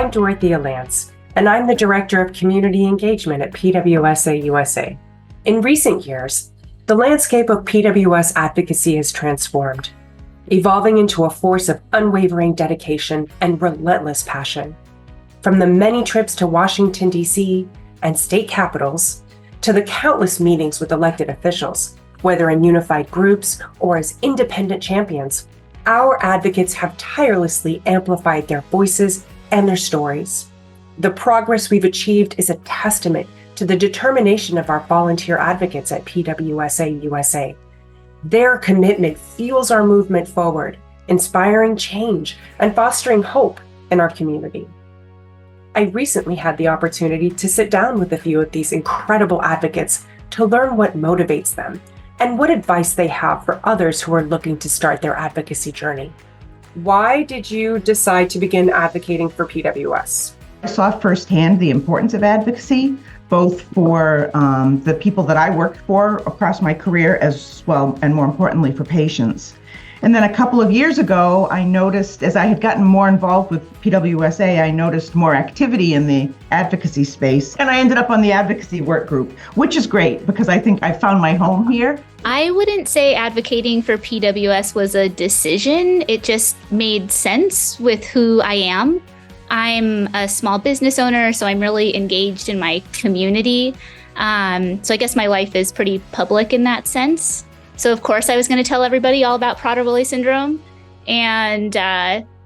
I'm Dorothea Lance, and I'm the Director of Community Engagement at PWSA USA. In recent years, the landscape of PWS advocacy has transformed, evolving into a force of unwavering dedication and relentless passion. From the many trips to Washington, D.C. and state capitals, to the countless meetings with elected officials, whether in unified groups or as independent champions, our advocates have tirelessly amplified their voices and their stories. The progress we've achieved is a testament to the determination of our volunteer advocates at PWSA USA. Their commitment fuels our movement forward, inspiring change and fostering hope in our community. I recently had the opportunity to sit down with a few of these incredible advocates to learn what motivates them and what advice they have for others who are looking to start their advocacy journey. Why did you decide to begin advocating for PWS? I saw firsthand the importance of advocacy, both for the people that I worked for across my career as well, and more importantly for patients. And then a couple of years ago, I noticed, as I had gotten more involved with PWSA, I noticed more activity in the advocacy space. And I ended up on the advocacy work group, which is great because I think I found my home here. I wouldn't say advocating for PWS was a decision. It just made sense with who I am. I'm a small business owner, so I'm really engaged in my community. So I guess my life is pretty public in that sense. So of course I was going to tell everybody all about Prader-Willi syndrome, and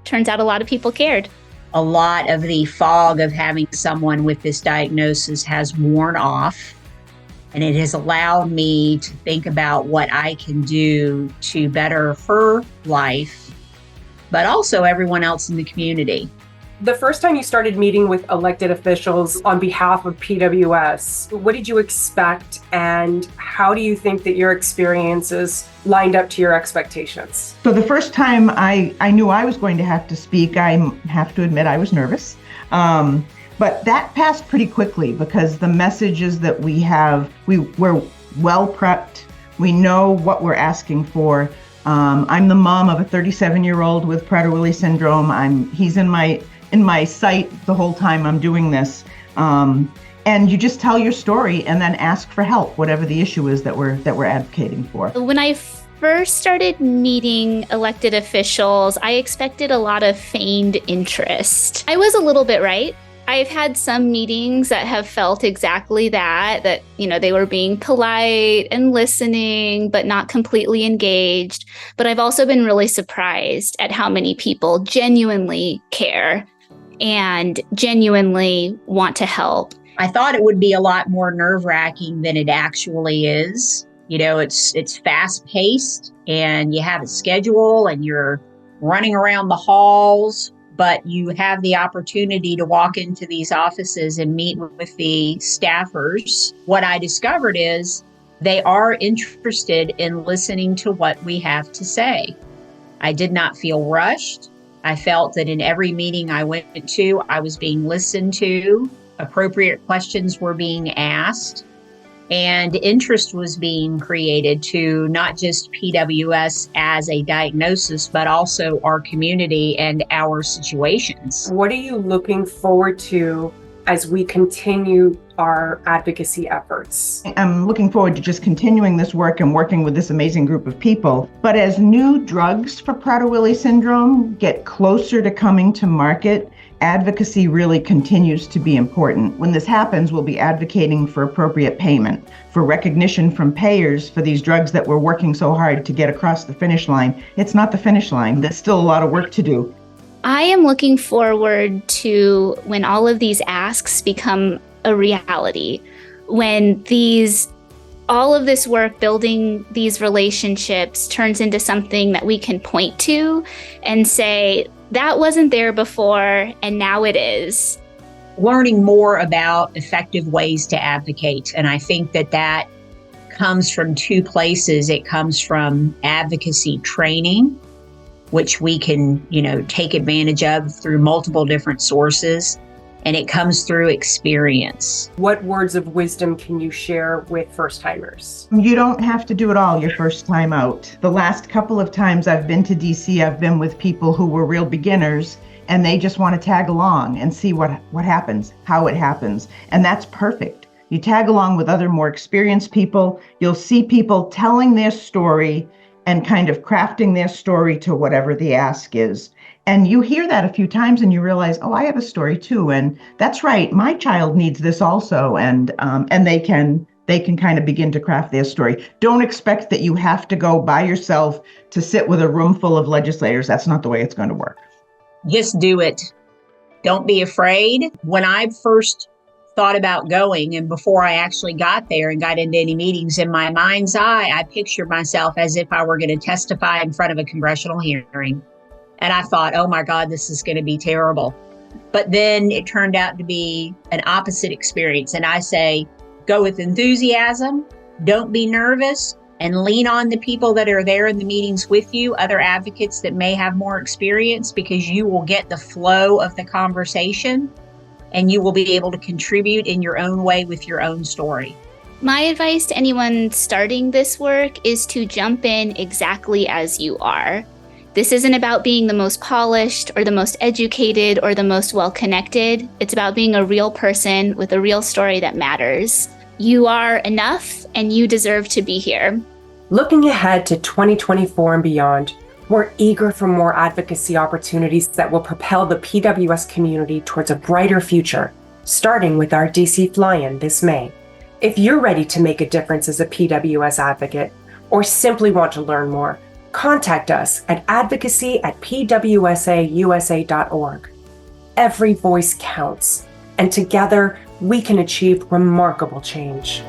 turns out a lot of people cared. A lot of the fog of having someone with this diagnosis has worn off, and it has allowed me to think about what I can do to better her life, but also everyone else in the community. The first time you started meeting with elected officials on behalf of PWS, what did you expect, and how do you think that your experiences lined up to your expectations? So the first time I knew I was going to have to speak, I have to admit I was nervous. But that passed pretty quickly because the messages that we have, we're well prepped. We know what we're asking for. I'm the mom of a 37-year-old with Prader-Willi syndrome. He's in my sight the whole time I'm doing this. And you just tell your story and then ask for help, whatever the issue is that we're advocating for. When I first started meeting elected officials, I expected a lot of feigned interest. I was a little bit right. I've had some meetings that have felt exactly that, they were being polite and listening, but not completely engaged. But I've also been really surprised at how many people genuinely care and genuinely want to help. I thought it would be a lot more nerve-wracking than it actually is. It's fast-paced and you have a schedule and you're running around the halls, but you have the opportunity to walk into these offices and meet with the staffers. What I discovered is they are interested in listening to what we have to say. I did not feel rushed. I felt that in every meeting I went to, I was being listened to, appropriate questions were being asked, and interest was being created to not just PWS as a diagnosis, but also our community and our situations. What are you looking forward to as we continue our advocacy efforts? I'm looking forward to just continuing this work and working with this amazing group of people. But as new drugs for Prader-Willi syndrome get closer to coming to market, advocacy really continues to be important. When this happens, we'll be advocating for appropriate payment, for recognition from payers for these drugs that we're working so hard to get across the finish line. It's not the finish line. There's still a lot of work to do. I am looking forward to when all of these asks become a reality, when all of this work building these relationships turns into something that we can point to and say, that wasn't there before, and now it is. Learning more about effective ways to advocate. And I think that comes from two places. It comes from advocacy training, which we can, take advantage of through multiple different sources. And it comes through experience. What words of wisdom can you share with first-timers? You don't have to do it all your first time out. The last couple of times I've been to DC, I've been with people who were real beginners, and they just want to tag along and see what happens, how it happens. And that's perfect. You tag along with other more experienced people. You'll see people telling their story and kind of crafting their story to whatever the ask is. And you hear that a few times and you realize, oh, I have a story too. And that's right, my child needs this also. And they can kind of begin to craft their story. Don't expect that you have to go by yourself to sit with a room full of legislators. That's not the way it's going to work. Just do it. Don't be afraid. When I first thought about going, and before I actually got there and got into any meetings, in my mind's eye, I pictured myself as if I were going to testify in front of a congressional hearing. And I thought, oh my God, this is going to be terrible. But then it turned out to be an opposite experience. And I say, go with enthusiasm, don't be nervous, and lean on the people that are there in the meetings with you, other advocates that may have more experience, because you will get the flow of the conversation and you will be able to contribute in your own way with your own story. My advice to anyone starting this work is to jump in exactly as you are. This isn't about being the most polished or the most educated or the most well-connected. It's about being a real person with a real story that matters. You are enough and you deserve to be here. Looking ahead to 2024 and beyond, we're eager for more advocacy opportunities that will propel the PWS community towards a brighter future, starting with our DC Fly-In this May. If you're ready to make a difference as a PWS advocate, or simply want to learn more, contact us at advocacy@pwsausa.org. Every voice counts, and together we can achieve remarkable change.